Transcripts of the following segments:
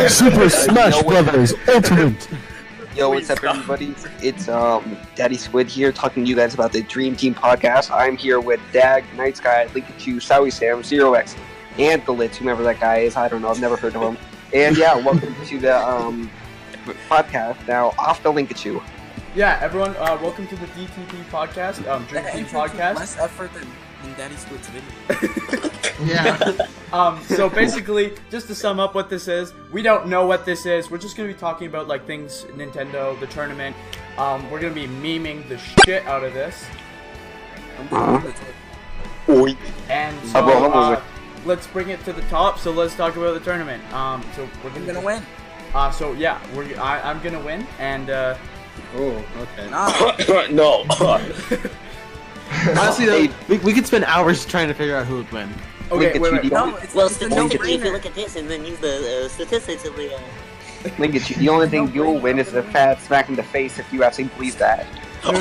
Super Smash Brothers Ultimate. Yo, what's up, everybody? It's Daddy Squid here, talking to you guys about the Dream Team podcast. I'm here with DAGG, Night Sky, Linkachu, Sowie Sam, Zero X, and the Litz, whoever that guy is. I don't know. I've never heard of him. And yeah, welcome to the podcast. Now, off the Linkachu. Yeah, everyone, welcome to the D.T.P podcast, Dream Team podcast. Less effort than Daddy Squid's video. Yeah. So basically, just to sum up what this is, we don't know what this is. We're just gonna be talking about like things Nintendo, the tournament. We're gonna be memeing the shit out of this. And so let's bring it to the top. So let's talk about the tournament. So we're gonna win. So yeah, I'm gonna win, and Oh, okay. No. Honestly, though, we could spend hours trying to figure out who would win. okay, wait. No, Well, it's a statistically, if you no-brainer. look at this and then use the statistics of the Linkachu, the only thing you'll win is a fat smack in the face if you actually believe that. No,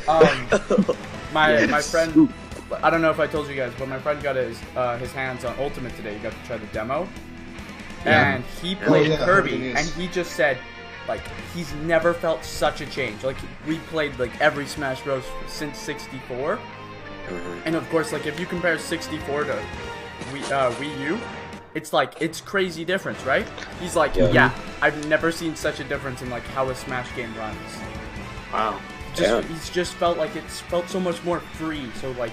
okay, so my friend, I don't know if I told you guys, but my friend got his hands on Ultimate today. He got to try the demo, and he played Kirby, and he just said, like, he's never felt such a change. Like, we played like every Smash Bros since 64, and of course, like if you compare 64 to Wii U, it's crazy difference, right? He's like, yeah, I've never seen such a difference in like how a Smash game runs. Wow. He's just felt like it's felt so much more free. So like,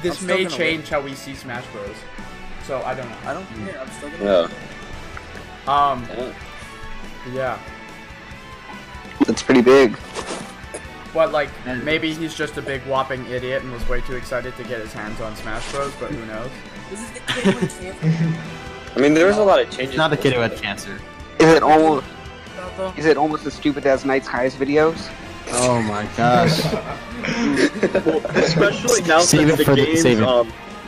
this may change how we see Smash Bros. So I don't know. I don't care. I'm still gonna win. Yeah. That's pretty big. But like, maybe he's just a big whopping idiot and was way too excited to get his hands on Smash Bros. But who knows? This is the kid with cancer. I mean, there was a lot of changes. It's not the kid who had cancer. Is it almost as stupid as Night Sky's videos? Oh my gosh. Well, especially now Save since it the for game's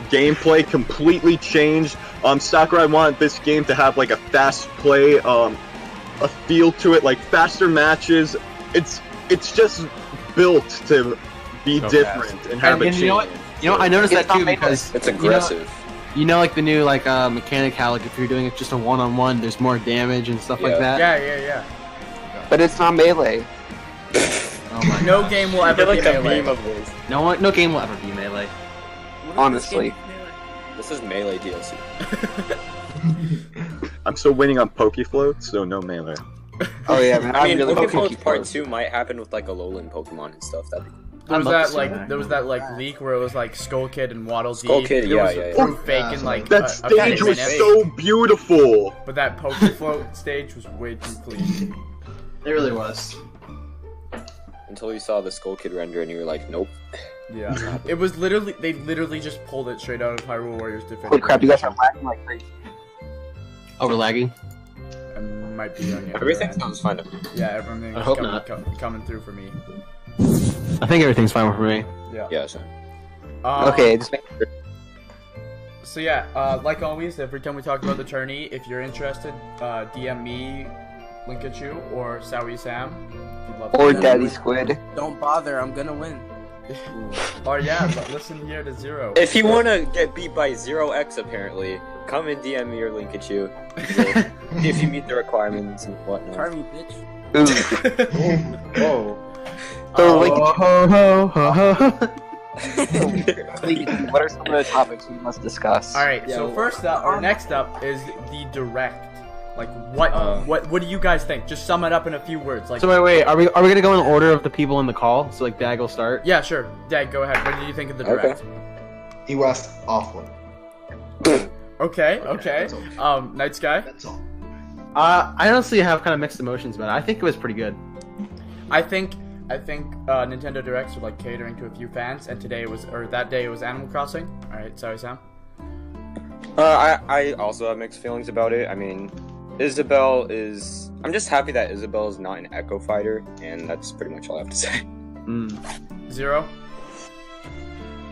gameplay completely changed. Sakurai wanted this game to have like a fast play, a feel to it, like faster matches. It's just built to be different and have a change. You know what? I noticed that too because It's aggressive. You know, like the new mechanic how like if you're doing it just a one-on-one, there's more damage and stuff like that. Yeah. But it's not melee. Oh my No gosh. game will ever be melee. of this. No game will ever be melee. Honestly. This is melee DLC. I'm still winning on Pokefloat, so no melee. Oh yeah, man. I mean, really Pokefloat Part 2 might happen with like a Alolan Pokemon and stuff. There was that leak where it was like Skull Kid and Waddle Dee. Skull Kid, It yeah, was yeah. proof fake in like That a stage few was minutes. so beautiful. But that Pokefloat stage was way too clean. It really was. Until you saw the Skull Kid render and you were like, nope. Yeah. It was literally, they literally just pulled it straight out of Hyrule Warriors Definitive. Holy crap, you guys are lagging like crazy. Oh, we're lagging? I might be on your Everything end. sounds fine. Yeah, everything's I hope not. coming through for me. I think everything's fine for me. Yeah, so. Okay, just make sure. So yeah, like always, every time we talk about the tourney, if you're interested, DM me, Linkachu, or Sowie Sam. If you'd love to. Or Daddy Squid. Don't bother. I'm gonna win. Or yeah, but listen here to Zero. If you want to get beat by 0x, apparently, come and DM me or Linkachu. If you meet the requirements and whatnot. Try me, bitch. Ooh. Whoa. So, Oh. what are some of the topics we must discuss? Alright, so first up, or next up, is the direct. Like, what do you guys think? Just sum it up in a few words. Like, So wait, are we gonna go in order of the people in the call? So like DAGG will start? yeah, sure. Dad, go ahead. What did you think of the direct? He was awful. Okay. That's all. Night Sky? That's all. I honestly have kind of mixed emotions about it. I think it was pretty good. I think Nintendo Directs are like catering to a few fans, and that day it was Animal Crossing. All right, sorry, Sam. I also have mixed feelings about it. I mean, I'm just happy that Isabelle is not an Echo Fighter, and that's pretty much all I have to say. Zero.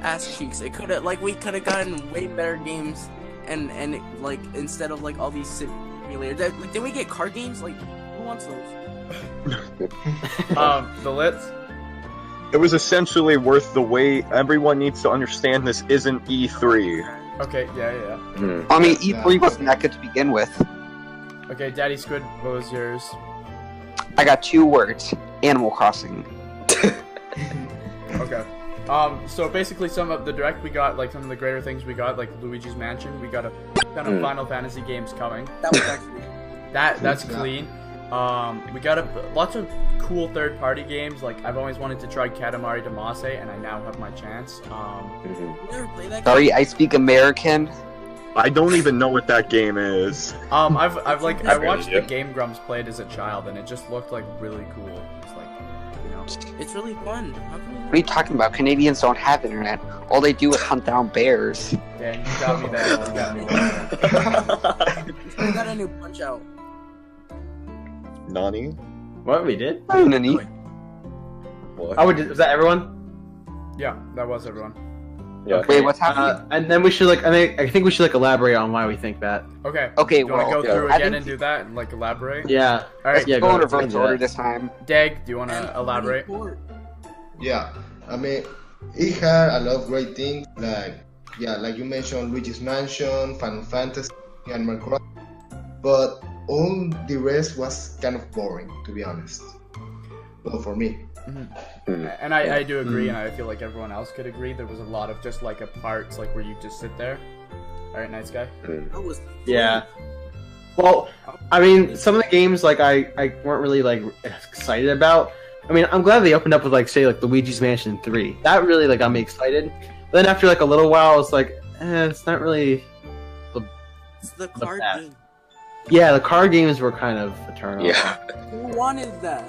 Ass cheeks. We could have gotten way better games, and like instead of like all these simulators. Like, did we get card games? Like, who wants those? The Litz. It was essentially worth the wait. Everyone needs to understand this isn't E3. Okay, yeah. I mean, E3 wasn't that good to begin with. Okay, Daddy Squid, what was yours? I got 2 words: Animal Crossing. Okay. So basically some of the direct we got, like some of the greater things we got, like Luigi's Mansion, we got a ton of Final Fantasy games coming. That was actually That's clean. We got lots of cool third-party games. Like I've always wanted to try Katamari Damacy, and I now have my chance. You never played that game? Sorry, I speak American. I don't even know what that game is. I watched the Game Grumps play it as a child, and it just looked like really cool. It's like, you know, It's really fun. How can What are you talking about? Canadians don't have internet. All they do is hunt down bears. yeah, you got me there. You got me there. we got a new Punch Out. Nani? What we did? Nani? What? Oh, was that everyone? Yeah, that was everyone. Yeah. Wait, what's happening? And then we should I think we should elaborate on why we think that. Okay. Okay, Do you want well, to go through I again think- and do that and like elaborate? Yeah. All right. Yeah, Go in ahead. reverse Yeah. order this time. Dag, do you want to elaborate? Yeah, I mean, it had a lot of great things, like you mentioned, Luigi's Mansion, Final Fantasy, Animal Crossing, but all the rest was kind of boring, to be honest. Well, for me. And I do agree, and I feel like everyone else could agree. There was a lot of just like a parts like where you just sit there. All right, nice guy. That was Yeah. Well, I mean, some of the games like I weren't really like excited about. I mean, I'm glad they opened up with like say like Luigi's Mansion 3. That really like got me excited. But then after like a little while, it's like, it's not really. It's the card bad. game. Yeah, the card games were kind of a turn off. Yeah. Who wanted that?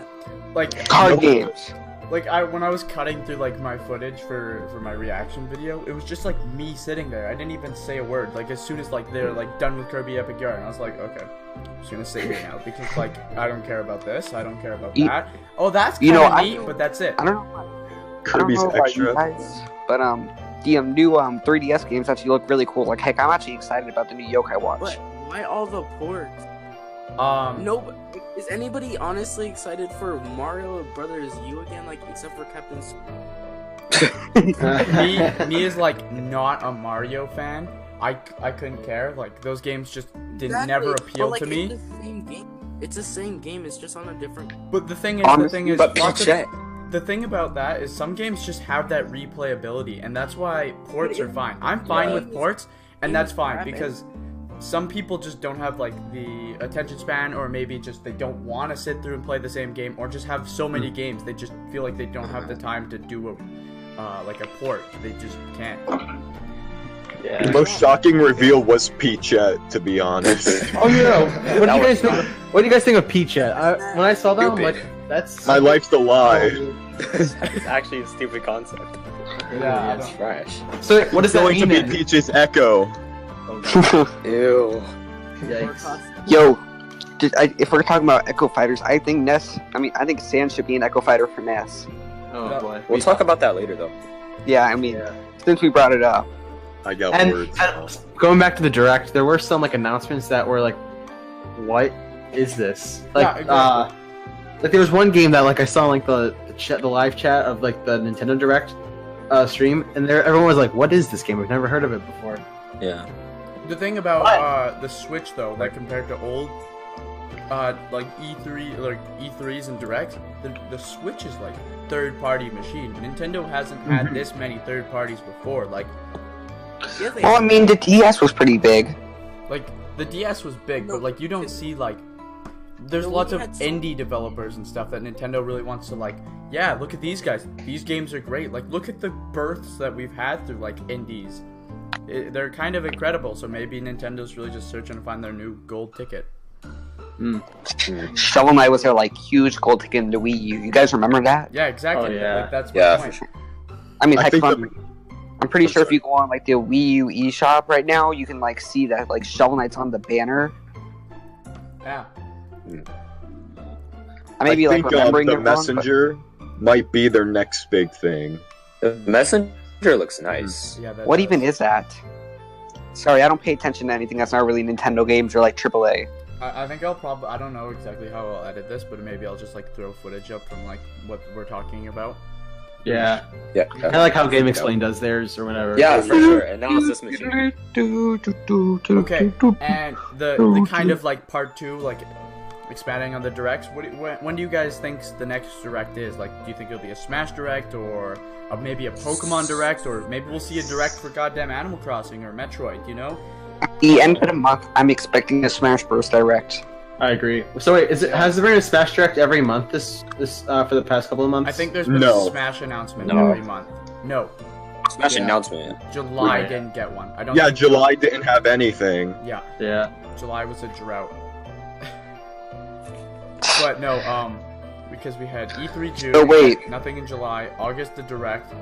Like Card games. Like when I was cutting through like my footage for my reaction video, it was just like me sitting there. I didn't even say a word. Like as soon as like they're like done with Kirby Epic Yarn, I was like, okay, I'm just gonna sit here now because like I don't care about this. I don't care about that. Oh, that's kind of neat, but that's it. I don't know. Kirby's I don't know about you Extra. guys, but the new 3DS games actually look really cool. Like heck, I'm actually excited about the new Yokai Watch. But why all the ports? No, is anybody honestly excited for Mario Brothers U again? Like, except for Captain. me is like not a Mario fan. I couldn't care. Like those games just never appealed but, like, to me. It's the same game. It's the same game. It's just on a different. But the thing is, But lots of- Peach, the thing about that is some games just have that replayability, and that's why ports are fine. I'm fine with ports, and that's fine because some people just don't have like the attention span, or maybe just they don't want to sit through and play the same game, or just have so many games they just feel like they don't have the time to do a port. They just can't. The most shocking reveal was Peachette, to be honest. Oh yeah. What do you guys think? What do you guys think of Peachette? When I saw that, I'm Stupid. like, that's. My life's a lie. It's actually a stupid concept. Yeah, It's trash. So what does It's that going to mean? be Then? Peach's Echo. Ew. Yikes. Yo, if we're talking about Echo Fighters, I think NES. I think Sand should be an Echo Fighter for NES. Oh boy. We'll talk about that later, though. Yeah, I mean, since we brought it up. I got And words. now. going back to the direct, there were some like announcements that were like, "What is this?" Like, Yeah, exactly. like there was one game that like I saw like the live chat of like the Nintendo Direct stream, and everyone was like, "What is this game? We've never heard of it before." Yeah. The thing about the Switch though, that compared to old like E3s and Directs, the Switch is like third-party machine. Nintendo hasn't had this many third parties before. Like Well, I mean, the DS was pretty big. the DS was big, but like you don't see like there's lots of indie developers and stuff that Nintendo really wants to like. Yeah, look at these guys. These games are great. Like look at the births that we've had through like indies. They're kind of incredible. So maybe Nintendo's really just searching to find their new gold ticket. Shovel Knight was their like huge gold ticket in the Wii U. You guys remember that? Yeah, exactly. Oh, yeah. Like, that's my Yeah, point. for sure. I mean, I heck, think I'm pretty sure if you go on like the Wii U eShop right now, you can like see that like Shovel Knight's on the banner. Yeah. I may be like think remembering the it wrong, but- Messenger might be their next big thing. The Messenger looks nice. Yeah. What even is that? Sorry, I don't pay attention to anything that's not really Nintendo games or like AAA. I think I'll probably. I don't know exactly how I'll edit this, but maybe I'll just like throw footage up from like what we're talking about. Yeah. Yeah. I like how Game Explain does theirs or whatever. Yeah, for sure. Analysis machine. Okay, and the kind of like part 2, like expanding on the directs. When do you guys think the next direct is? Like, do you think it'll be a Smash Direct or maybe a Pokemon Direct, or maybe we'll see a Direct for goddamn Animal Crossing or Metroid? You know? At the end of the month, I'm expecting a Smash Bros. Direct. I agree. So wait, has there been a Smash Direct every month this for the past couple of months? I think there's been a Smash announcement every month. No. Smash announcement. July didn't get one. I don't. Yeah, think July didn't have anything. Yeah. Yeah. July was a drought. But no, because we had E3 June. Oh, wait. Nothing in July. August the Direct.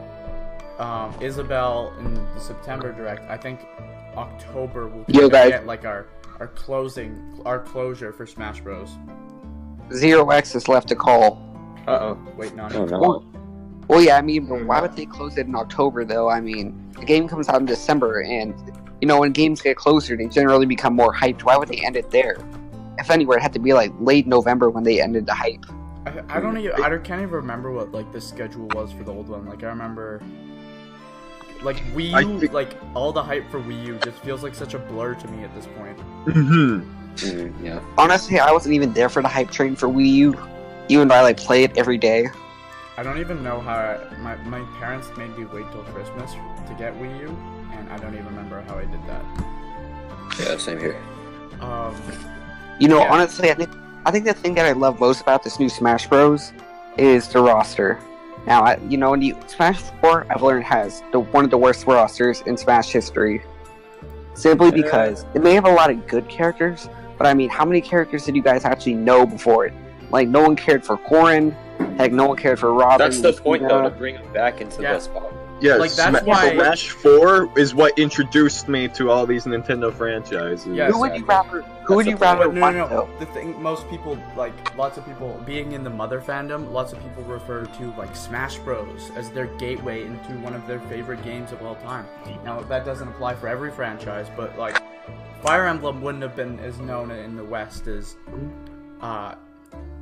Isabelle in the September Direct. I think October will get like our closure for Smash Bros. Zero X is left to call. Wait, no. Well, yeah, I mean, but why would they close it in October, though? I mean, the game comes out in December, and, you know, when games get closer, they generally become more hyped. Why would they end it there? If anywhere, it had to be, like, late November when they ended the hype. I can't even remember what, like, the schedule was for the old one. Like, I remember, like, Wii U, like, all the hype for Wii U just feels like such a blur to me at this point. Yeah. Honestly, I wasn't even there for the hype train for Wii U, even though I, like, play it every day. I don't even know how my parents made me wait till Christmas to get Wii U, and I don't even remember how I did that. Yeah, same here. You know, honestly, I think the thing that I love most about this new Smash Bros. Is the roster. Now, you know, Smash 4, I've learned has one of the worst rosters in Smash history. Simply because it may have a lot of good characters, but I mean, how many characters did you guys actually know before it? Like, no one cared for Corrin. Heck, no one cared for Robin. That's the point, though, to bring him back into the spot. Yeah, like, that's why Smash 4 is what introduced me to all these Nintendo franchises. Yeah, who would you rather want, no. though? The thing, most people, like, lots of people, being in the Mother fandom, lots of people refer to, like, Smash Bros. As their gateway into one of their favorite games of all time. Now, that doesn't apply for every franchise, but, like, Fire Emblem wouldn't have been as known in the West as,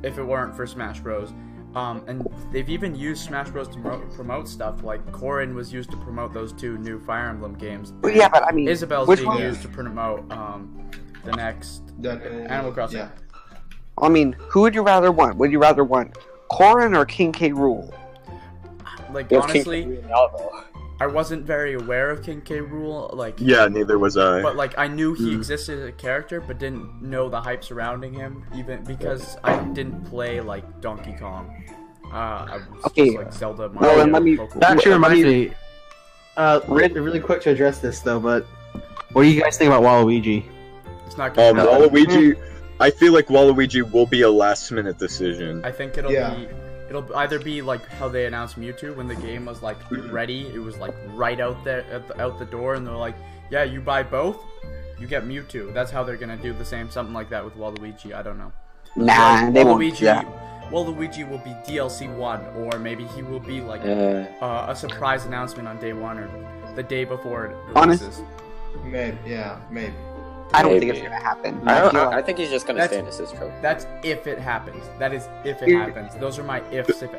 if it weren't for Smash Bros. And they've even used Smash Bros. To promote stuff, like Corrin was used to promote those 2 new Fire Emblem games. Well, yeah, but I mean, Isabelle's being used to promote the next Animal Crossing. Yeah. I mean, who would you rather want? Would you rather want Corrin or King K. Rool? Like, honestly, I wasn't very aware of King K. Rool. Like, yeah, neither was I. But like, I knew he existed as a character, but didn't know the hype surrounding him, even because I didn't play like Donkey Kong. I was just, like, Zelda, Mario. Well, let me. Pokemon. That actually reminds me. Really quick to address this though, but what do you guys think about Waluigi? It's not good. Waluigi. I feel like Waluigi will be a last-minute decision. I think it'll either be like how they announced Mewtwo when the game was like ready. It was like right out there out the door, and they're like, "Yeah, you buy both, you get Mewtwo." That's how they're gonna do the same, something like that with Waluigi. I don't know. Nah, they won't do that. Waluigi will be DLC 1, or maybe he will be like a surprise announcement on day 1 or the day before it releases. Maybe. I don't think it's gonna happen. I think he's just gonna stay in Assist Trophy. That's if it happens. That is if it happens. Those are my ifs. If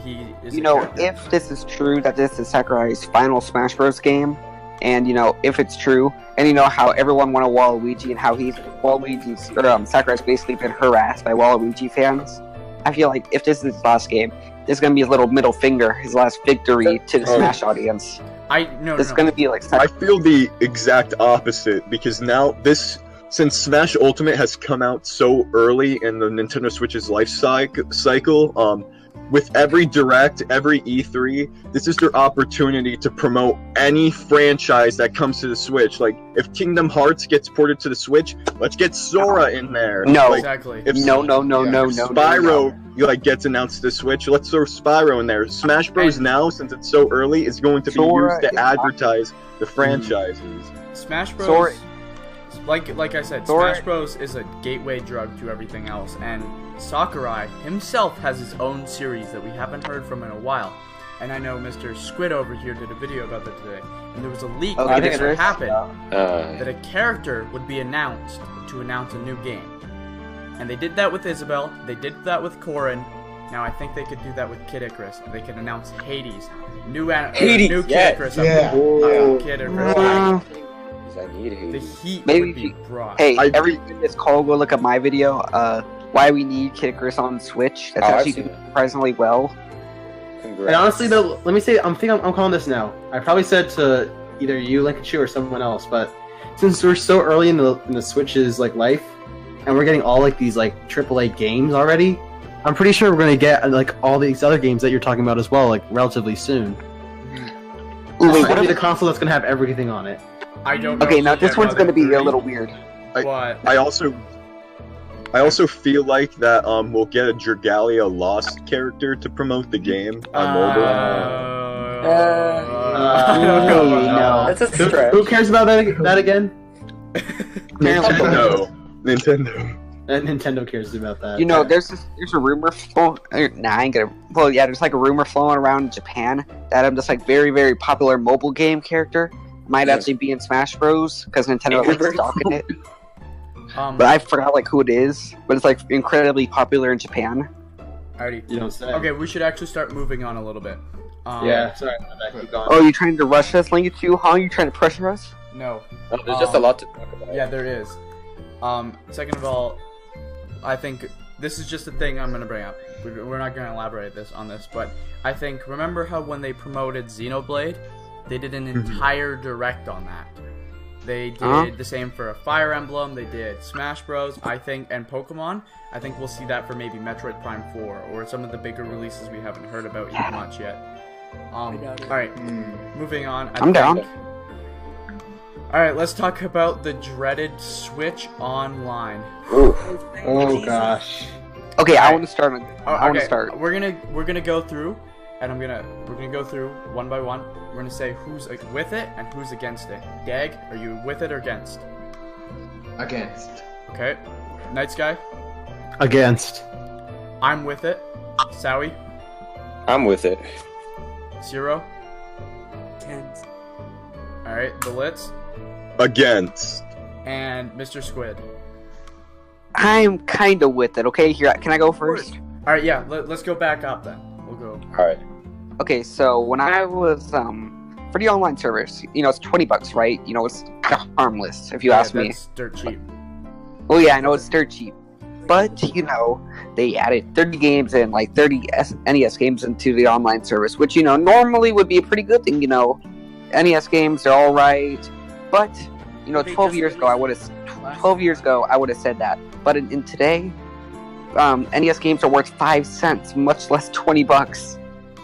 he is, you know, if this is true that this is Sakurai's final Smash Bros. Game, and you know, if it's true, and you know how everyone wanted Waluigi and how Sakurai's basically been harassed by Waluigi fans. I feel like if this is his last game, this is gonna be his little middle finger, his last victory to the Smash audience. It's gonna be like. I feel the exact opposite because now since Smash Ultimate has come out so early in the Nintendo Switch's life cycle, with every Direct, every E3, this is their opportunity to promote any franchise that comes to the Switch. Like, if Kingdom Hearts gets ported to the Switch, let's get Sora in there. No, like, exactly. If Spyro gets announced to the Switch, let's throw Spyro in there. Smash Bros. Now, since it's so early, is going to be used to advertise the franchises. Smash Bros. Like I said, Smash Bros. Is a gateway drug to everything else, and Sakurai himself has his own series that we haven't heard from in a while. And I know Mr. Squid over here did a video about that today, and there was a leak that this would happen, that a character would be announced to announce a new game. And they did that with Isabelle, they did that with Corrin, Now I think they could do that with Kid Icarus. They could announce Hades, new Hades, new Kid yes. Icarus. Yeah. Kid Icarus. I need The Hades. heat Maybe would be brought. Hey, I- every this call, go look up my video. Why we need Kid Icarus on Switch. That's I've actually seen doing it. surprisingly well. Oh, And honestly, though, let me say, I'm calling this now. I probably said to either you, Linkachu, or someone else, but since we're so early in the Switch's like life, and we're getting all like these like AAA games already, I'm pretty sure we're gonna get like all these other games that you're talking about as well, like relatively soon. Ooh, wait, This what might be if, the console that's gonna have everything on it. I don't know. okay, if now we'll this get one's another gonna be a 3, little weird. but I also feel like that we'll get a Dragalia Lost character to promote the game on mobile. I don't know about no. that. That's a Who, stretch. who cares about that again? Nintendo. Nintendo cares about that. You know, there's a rumor flow. Nah, I ain't gonna. Well, yeah, there's like a rumor flowing around Japan that this like very very popular mobile game character might actually be in Smash Bros. Because Nintendo Angry like stocking it. But I forgot like who it is. But it's like incredibly popular in Japan. Alrighty. You don't say. Okay, we should actually start moving on a little bit. Yeah, sorry about that. Keep going. Oh, you trying to rush us, Linkachu? Huh? You trying to pressure us? No. Oh, there's just a lot to talk about. Yeah, there is. Second of all, I think this is just a thing I'm gonna bring up. We're not gonna elaborate on this, but I think, remember how when they promoted Xenoblade, they did an entire direct on that. They did the same for a Fire Emblem. They did Smash Bros. I think, and Pokemon. I think we'll see that for maybe Metroid Prime 4 or some of the bigger releases we haven't heard about much yet. All right, moving on. I'm down. All right, let's talk about the dreaded Switch Online. Oh gosh. Okay, I want to start. Okay, I want to start. We're gonna go through, and we're gonna go through one by one. We're gonna say who's with it and who's against it. Dag, are you with it or against? Against. Okay. Night Sky, Against. I'm with it. Sowie, I'm with it. Zero. Against. All right, the Litz Against. and Mr. Squid. I'm kind of with it. Okay, here. Can I go first? All right, yeah. Let's go back up then. We'll go. All right. Okay, so when I was for the online service, it's $20, right? It's kind of harmless if you ask me. That's dirt cheap. Well, yeah, I know it's dirt cheap, but they added 30 games and like 30 NES games into the online service, which normally would be a pretty good thing. NES games, they're all right, but 12 years ago I would have said that. But in today, NES games are worth 5 cents, much less $20.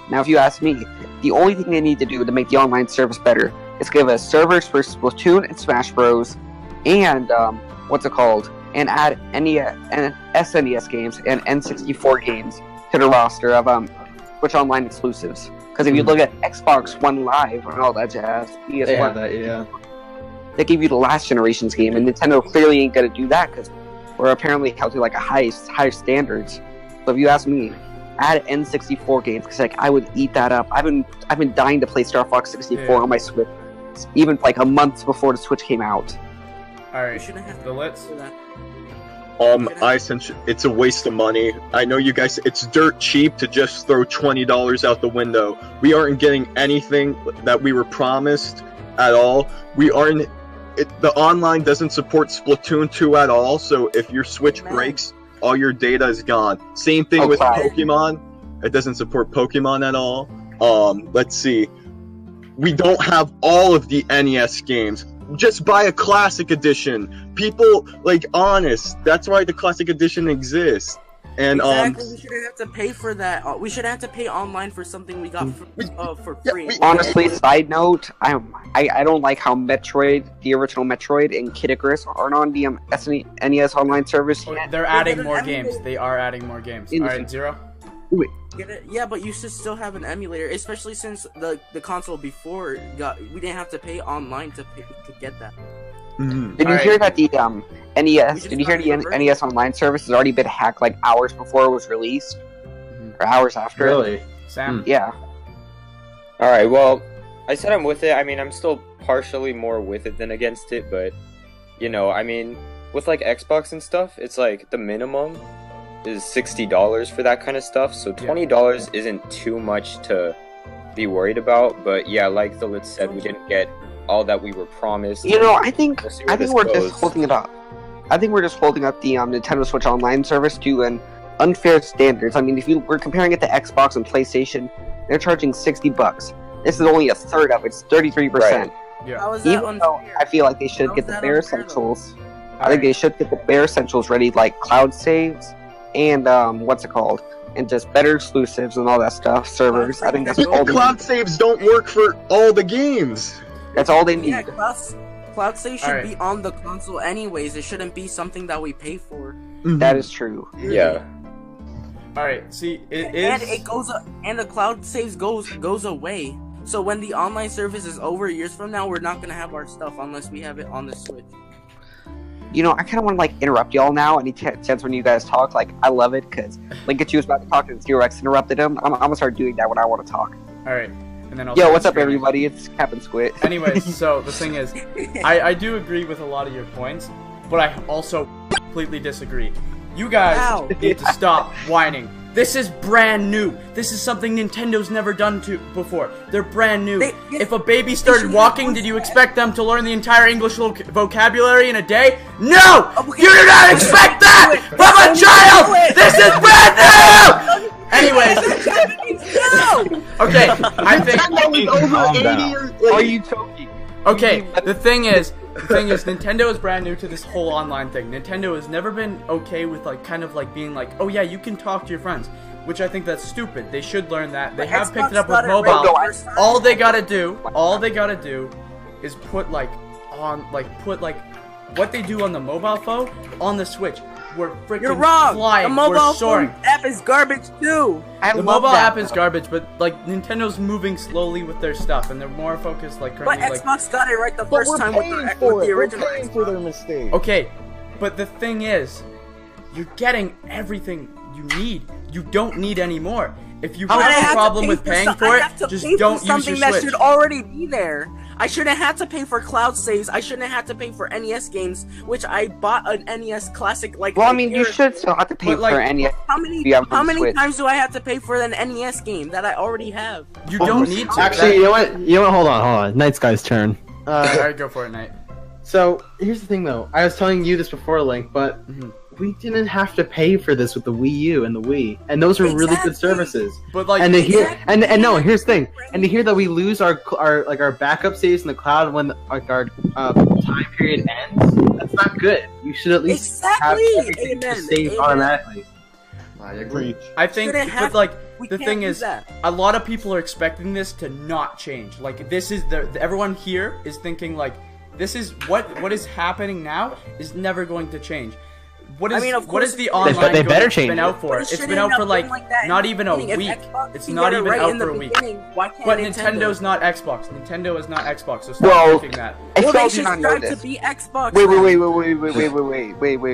Now, if you ask me, the only thing they need to do to make the online service better is give us servers for Splatoon and Smash Bros. And and add SNES games and N64 games to the roster of Switch Online exclusives. Because if you look at Xbox One Live and all that jazz, They have PS1, that, yeah. they give you the last generation's game, and Nintendo clearly ain't gonna do that because we're apparently held to like a higher standards. So if you ask me, add N64 games because I would eat that up. I've been dying to play Star Fox 64 on my Switch, even like a month before the Switch came out. All right, We shouldn't have the Litz. for that. It's a waste of money. I know you guys, it's dirt cheap to just throw $20 out the window. We aren't getting anything that we were promised at all. The online doesn't support Splatoon 2 at all, so if your Switch breaks, all your data is gone. Same thing with Pokemon. It doesn't support Pokemon at all. Let's see. We don't have all of the NES games. Just buy a classic edition. People, honest, that's why the classic edition exists. And Exactly, we shouldn't have to pay for that. We shouldn't have to pay online for something we got for free. Honestly, side note, I don't like how Metroid, the original Metroid, and Kid Icarus aren't on the NES online service yet. They're adding more games. They are adding more games. All right, Zero. Get it? Yeah, but you should still have an emulator, especially since the console before we didn't have to pay online to get that. Did you hear that the NES? Did you hear the NES online service has already been hacked like hours before it was released, or hours after? Really? Sam. Yeah. All right. Well, I said I'm with it. I mean, I'm still partially more with it than against it, but I mean, with Xbox and stuff, it's like the minimum is $60 for that kind of stuff, so $20 isn't too much to be worried about. But yeah, like the Lit said, we didn't get all that we were promised. You know, I think We'll see where this we're goes. just holding it up. I think we're just holding up the Nintendo Switch Online service to an unfair standards. I mean, if we're comparing it to Xbox and PlayStation, they're charging $60. This is only a third of it. It's 33%. Right. Yeah. How is that Even though unfair? I feel like they should How get is the that bare unfair, though? essentials. I think they should get the bare essentials ready, like cloud saves and what's it called, and just better exclusives and all that stuff. Servers. I think that's all. They Cloud need. saves don't work for all the games. That's all they need. Yeah, cloud save should Alright. be on the console anyways. It shouldn't be something that we pay for. That is true. Yeah. All right. See, it And is. it goes and the cloud saves goes away. So when the online service is over years from now, we're not gonna have our stuff unless we have it on the Switch. You know, I kind of want to like interrupt y'all now. Any chance when you guys talk, like I love it because Linkachu was about to talk and Zero X interrupted him. I'm gonna start doing that when I want to talk. All right. And then I'll Yo, start what's up, screaming. everybody? It's Captain Squid. Anyways, so the thing is, I do agree with a lot of your points, but I also completely disagree. You guys Wow. need to stop whining. This is brand new. This is something Nintendo's never done before. They're brand new. If a baby started should walking, have did you voice expect them to learn the entire English vocabulary in a day? No! Okay. You do not expect that from a child! This is brand new! Anyways, okay, I think... Calm down. Are you choking? Okay, the thing is, Nintendo is brand new to this whole online thing. Nintendo has never been okay with like kind of like being like, oh yeah, you can talk to your friends, which I think that's stupid. They should learn that. They have picked it up with mobile. All they gotta do is put like what they do on the mobile phone on the Switch. We're freaking You're wrong. flying. The mobile We're soaring. phone app is garbage too. The mobile app is garbage, but like Nintendo's moving slowly with their stuff, and they're more focused like But currently like. Xbox got it right the But first we're time with paying the for it. We're original paying for Xbox. their mistake. Okay, but the thing is, you're getting everything you need. You don't need any more. If you But I have a have to problem pay with for paying some- for I it, have to just pay for don't use your something that Switch. should already be there. I shouldn't have to pay for cloud saves. I shouldn't have to pay for NES games, which I bought an NES Classic like. Well, I a mean, year you ago. should still have to pay But, like, for any. How many you have how on many Switch. times do I have to pay for an NES game that I already have? You don't need to. Actually, you know what? Hold on. Night Sky's turn. Alright, go for it, Knight. So here's the thing, though. I was telling you this before, Link, but we didn't have to pay for this with the Wii U and the Wii, and those are really good Exactly. services. But like, And to hear, Exactly. and no, here's the thing, and to hear that we lose our backup saves in the cloud when like our time period ends, that's not good. You should at least have Exactly. everything Amen. just saved Amen. automatically. I agree. I think, Shouldn't have- but like, We the can't thing do is, that. a lot of people are expecting this to not change. Like, this is everyone here is thinking like, this is what is happening now is never going to change. What is I mean, of what is course the it- online They better going- change been it. out for? But it It's shouldn't been out have for like been like that in not the even a beginning. If week. Xbox It's can not get it even right out in for the a week. beginning, why can't But Nintendo? Nintendo's not Xbox. Nintendo is not Xbox. So stop Well, thinking that. I Well, still they do should not know strive this. to be Xbox. Wait.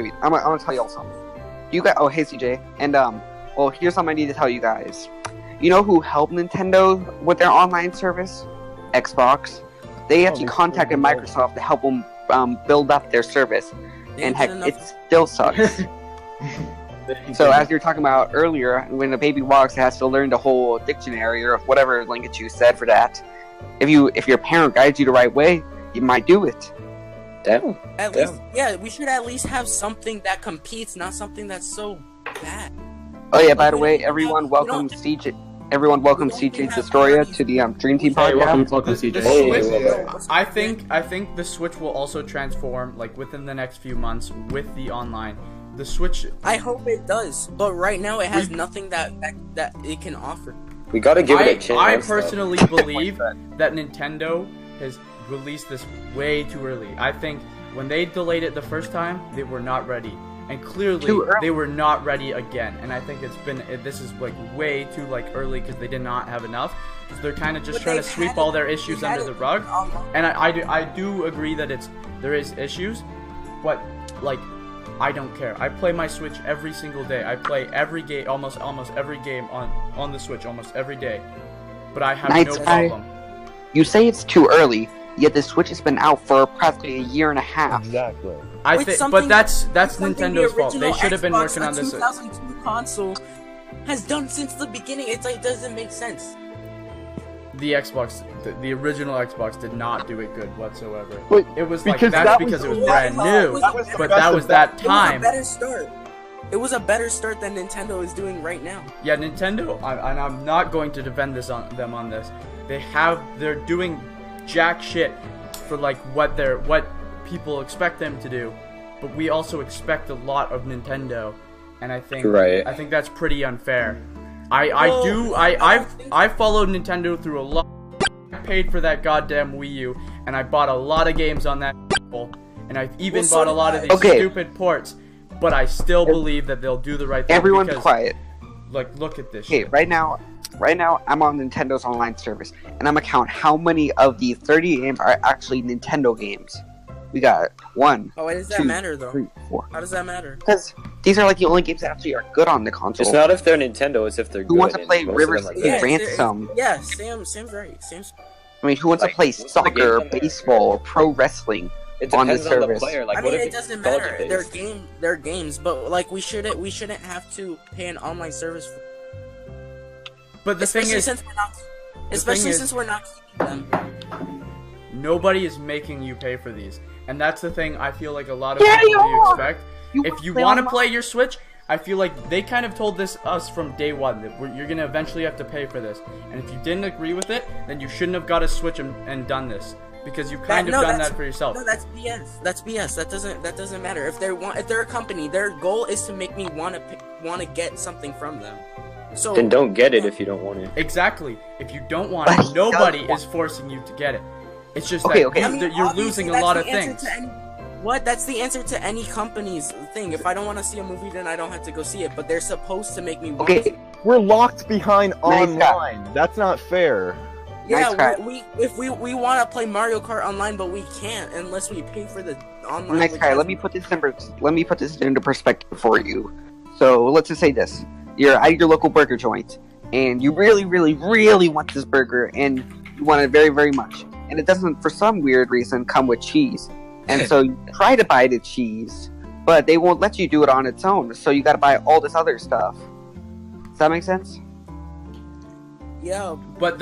then. I'm gonna tell y'all something. You guys. Oh, hey, CJ. And well, here's something I need to tell you guys. You know who helped Nintendo with their online service? Xbox. They actually they contacted screwed them Microsoft to help them build up their service, They and did heck, enough- it still sucks. So as you were talking about earlier, when a baby walks, it has to learn the whole dictionary or whatever Linkachu said for that. If your parent guides you the right way, you might do it. Damn. At least, yeah, we should at least have something that competes, not something that's so bad. Oh yeah, by the We way, don't- everyone we welcome don't- CJ. Everyone welcome we don't CJ have Destroyer parties. to the Dream Team Hey, podcast. welcome, The CJ. Switch, I think the Switch will also transform like within the next few months with the online. The Switch. I hope it does, but right now it has nothing that it can offer. We gotta give it a chance. I though. personally believe that Nintendo has released this way too early. I think when they delayed it the first time, they were not ready. And clearly, Too early. they were not ready again. And I think this is like way too like early because they did not have enough. So they're kind of just But trying to they've sweep had all it- their issues they've had under it the rug. online. And I do agree that there is issues, but like I don't care. I play my Switch every single day. I play every game, almost every game on the Switch almost every day. But I have Night no Sky. problem. You say it's too early, yet the Switch has been out for practically a year and a half. Exactly. I With think, something- but that's Something Nintendo's the fault. They original should have been Xbox, working a on this. 2002 console has done since the beginning. It's like, it doesn't make sense. The Xbox, the original Xbox did not do it good whatsoever. But It was like, because that's that because it was- was brand new, but that was that time. It was a better start. It was a better start than Nintendo is doing right now. Yeah, Nintendo, and I'm not going to defend them on this. They're doing jack shit for like what people expect them to do, but we also expect a lot of Nintendo, and I think that's pretty unfair. I followed Nintendo through a lot. I paid for that goddamn Wii U, and I bought a lot of games on that, and I even bought a lot of these stupid ports. But I still believe that they'll do the right thing. Everyone because, quiet. Like, look at this. Okay, shit. right now I'm on Nintendo's online service, and I'm gonna count how many of the 30 games are actually Nintendo games. We got 1. Oh, why does that 2, matter though? 3, 4. How does that matter? Because these are like the only games that actually are good on the console. It's not if they're Nintendo, it's if they're good. Who wants to play and most of River them are City bad. Ransom? Yeah, Sam's right. I mean, who wants to play most of the games soccer, on there- baseball, or pro wrestling? It on the depends on the service. player. Like, I what mean, if it doesn't it's matter. nostalgia-based? They're games, but like we shouldn't have to pay an online service for. But the thing Especially is, since we're not keeping them. nobody is making you pay for these, and that's the thing. I feel like a lot of people do expect. If you want to play your Switch, I feel like they kind of told us from day one that you're gonna eventually have to pay for this, and if you didn't agree with it, then you shouldn't have got a Switch and done this. Because you've kind of done that for yourself. No, that's BS. That's BS. That doesn't matter. If they're a company, their goal is to make me want to get something from them. So Then don't get it if you don't want it. Exactly. If you don't want it, nobody is forcing you to get it. It's just that you're losing a lot of things. That's the answer to any company's thing. If I don't want to see a movie, then I don't have to go see it. But they're supposed to make me want to. We're locked behind online. That's not fair. Yeah, if we want to play Mario Kart online, but we can't unless we pay for the online. Next guy, let me put this into perspective for you. So let's just say this: you're at your local burger joint, and you really, really, really want this burger, and you want it very, very much, and it doesn't, for some weird reason, come with cheese, and so you try to buy the cheese, but they won't let you do it on its own, so you got to buy all this other stuff. Does that make sense? Yeah, but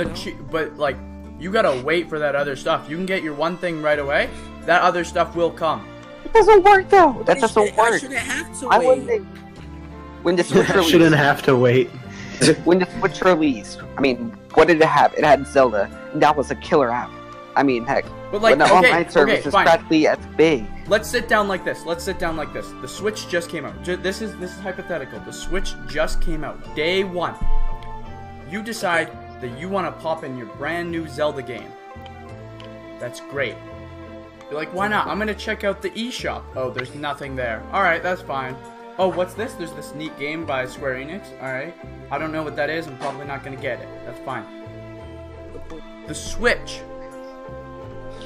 like you gotta wait for that other stuff. You can get your one thing right away. That other stuff will come. It doesn't work though. That doesn't work. I shouldn't have to wait. When the Switch released, shouldn't have to wait. When the Switch released, I mean, what did it have? It had Zelda. And that was a killer app. I mean, heck. But like, when the online service is practically as big. Let's sit down like this. The Switch just came out. This is hypothetical. The Switch just came out. Day 1. You decide that you want to pop in your brand new Zelda game. That's great. You're like, why not? I'm gonna check out the eShop. Oh, there's nothing there. Alright, that's fine. Oh, what's this? There's this neat game by Square Enix. Alright. I don't know what that is. I'm probably not gonna get it. That's fine. The Switch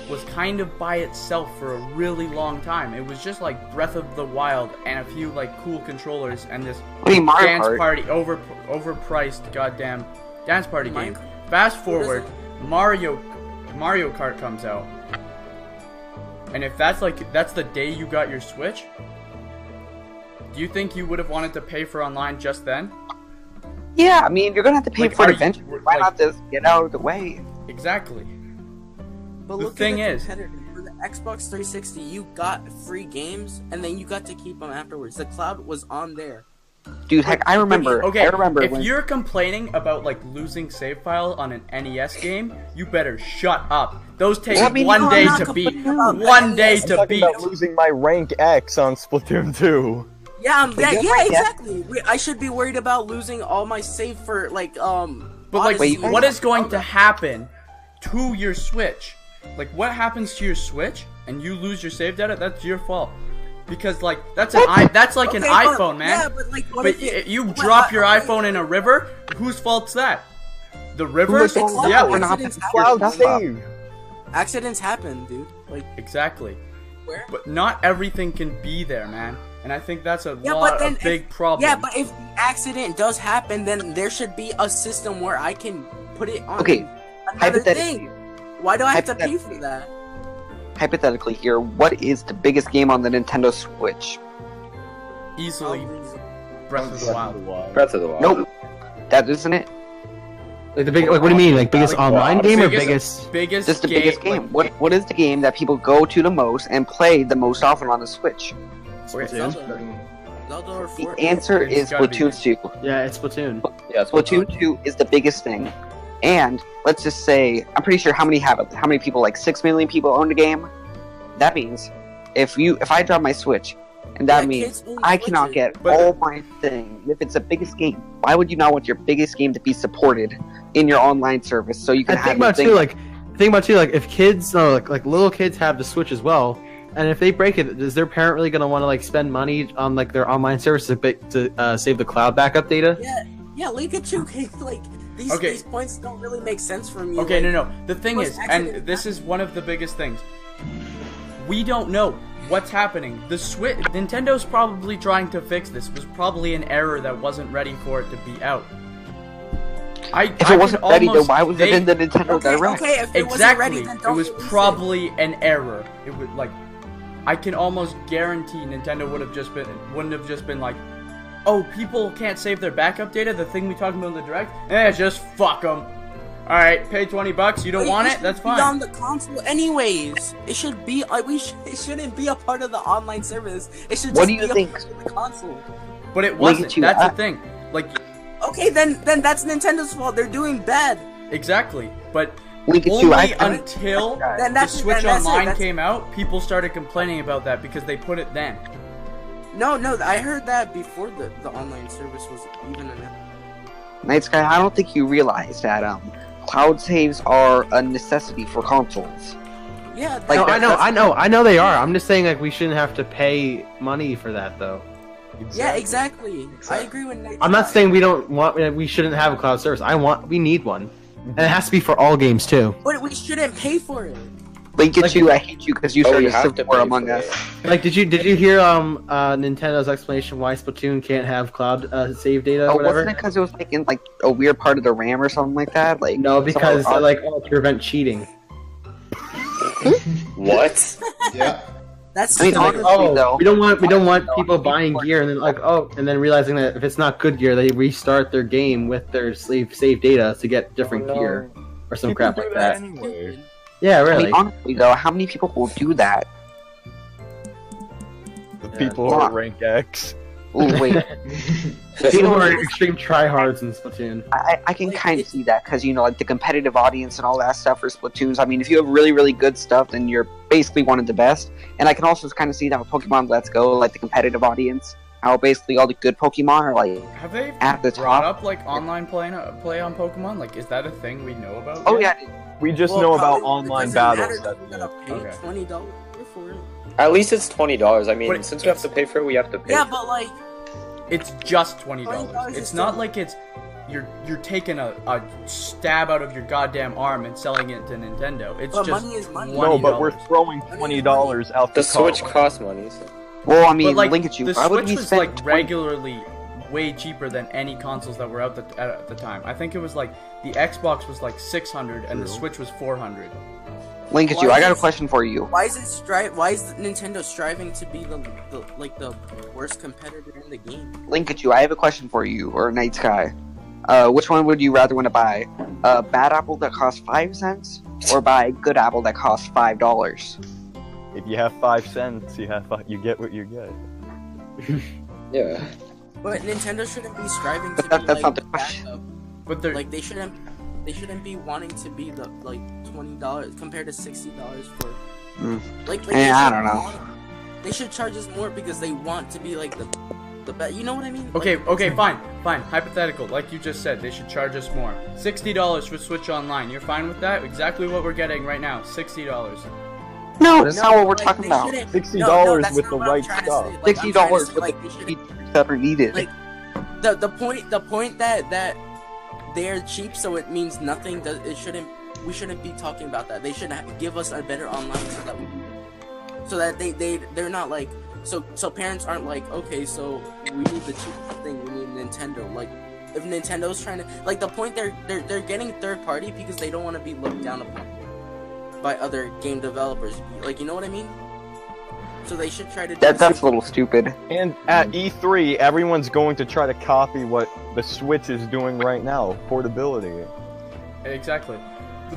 was kind of by itself for a really long time. It was just like Breath of the Wild and a few like cool controllers and this dance party overpriced goddamn dance party game. Fast forward, Mario Kart comes out, and if that's the day you got your Switch, do you think you would have wanted to pay for online just then? Yeah, I mean, you're gonna have to pay for it eventually. Why not just get out of the way? Exactly. But the thing is, for the Xbox 360, you got free games, and then you got to keep them afterwards. The cloud was on there. Dude, heck, I remember. If you're complaining about like losing save file on an NES game, you better shut up. Those take one day to beat. One day to beat. I'm losing my rank X on Splatoon 2. Yeah, exactly. I should be worried about losing all my save for like But like, what is going to happen to your Switch? Like, what happens to your Switch and you lose your save data? That's your fault. Because like that's an iPhone, man. Yeah, but like, but you drop your iPhone in a river. Whose fault's that? The river? Yeah, we're not cloud save. Accidents happen, dude. Like exactly. Where? But not everything can be there, man. And I think that's a big problem. Yeah, but if the accident does happen, then there should be a system where I can put it on. Okay. Another thing. Why do I have to pay for that? Hypothetically here, what is the biggest game on the Nintendo Switch? Easily Breath of the Wild. Breath of the Wild. Nope. That isn't it. Like the big, like what do you mean? Like biggest online game or biggest? Just the biggest game. What is the game that people go to the most and play the most often on the Switch? The answer is Splatoon 2. Yeah, it's Splatoon. Yeah, Splatoon 2 is the biggest thing. And let's just say, I'm pretty sure how many people, like 6 million people own the game? That means if I drop my Switch, and that means I cannot get all my things. If it's the biggest game, why would you not want your biggest game to be supported in your online service so you can think about too, like if kids, like little kids have the Switch as well, and if they break it, is their parent really gonna want to like spend money on like their online service to save the cloud backup data? Yeah, Link at you, like these points don't really make sense for me. Okay, like, no. The thing is, and this is one of the biggest things, we don't know what's happening. The Switch, Nintendo's probably trying to fix this. It was probably an error that wasn't ready for it to be out. If it wasn't ready, then why was it in the Nintendo Direct? Okay, if it wasn't ready, then don't it was probably an error. It would like, I can almost guarantee Nintendo wouldn't have just been like, oh, people can't save their backup data. The thing we talked about in the Direct, just fuck them. All right, pay $20. You don't want it? That's fine. On the console, anyways. It should be it shouldn't be a part of the online service. It should just be a part of the console. But it wasn't. That's the thing. Like, okay, then that's Nintendo's fault. They're doing bad. Exactly, but only until the Switch Online came out, people started complaining about that because they put it then. No, I heard that before the online service was even an. Night Sky, I don't think you realize that cloud saves are a necessity for consoles. Yeah, like I know they are. I'm just saying like we shouldn't have to pay money for that though. Exactly. Yeah, exactly. I agree with Night Sky. I'm not saying we shouldn't have a cloud service. We need one, and it has to be for all games too. But we shouldn't pay for it. Link at you, I hate you because you started Civil War Among Us. Like, did you hear Nintendo's explanation why Splatoon can't have cloud save data or whatever? Wasn't it because it was like in like a weird part of the RAM or something like that? Like no, because to prevent cheating. What? Yeah. That's honestly, though, we don't want people buying gear and then realizing that if it's not good gear, they restart their game with their save data to get different gear or some crap like that. Anyway. Yeah, really. I mean, honestly, though, how many people will do that? The people who are rank X. Oh wait. People who are extreme tryhards in Splatoon. I can kind of see that because like the competitive audience and all that stuff for Splatoons. I mean, if you have really really good stuff, then you're basically one of the best. And I can also kind of see that with Pokemon Let's Go, like the competitive audience, how basically all the good Pokemon are like have they at the brought top. up like online play on Pokemon? Like, is that a thing we know about? Oh yet? yeah. We just know about online battles. Pay $20 for it. At least it's $20. I mean, since we have to pay for it, we have to pay. Yeah, but like, it's just $20. It's not like it's you're taking a stab out of your goddamn arm and selling it to Nintendo. It's just money is money. No, but we're throwing $20 out the Switch costs money. So. Well, I mean, like, Link at you. The Why would Switch we was spend like regularly way cheaper than any consoles that were out at the time. I think it was like the Xbox was like $600 and the Switch was $400. Link at you. I got a question for you. Why is Nintendo striving to be the worst competitor in the game? Link at you. I have a question for you, or Night Sky. Which one would you rather want to buy? A bad apple that costs 5 cents, or buy a good apple that costs $5? If you have 5 cents, you get what you get. Yeah. But Nintendo shouldn't be striving to That's be not like the question. But they're like they shouldn't be wanting to be the like $20 compared to $60 for like I don't know. They should charge us more because they want to be like the best. You know what I mean? okay, fine. Hypothetical, like you just said, they should charge us more. $60 for Switch Online. You're fine with that? Exactly what we're getting right now. $60. No, that's not what we're talking about. $60 with the right stuff. $60 with the that are needed. Like the point that they're cheap, so it means nothing. We shouldn't be talking about that. They should give us a better online so that they're not like so parents aren't like, okay, so we need the cheapest thing. We need Nintendo. Like if Nintendo's trying to like the point they're getting third party because they don't want to be looked down upon by other game developers. Like, you know what I mean? So they should try to do That's a little stupid. And at E3, everyone's going to try to copy what the Switch is doing right now, portability. Exactly.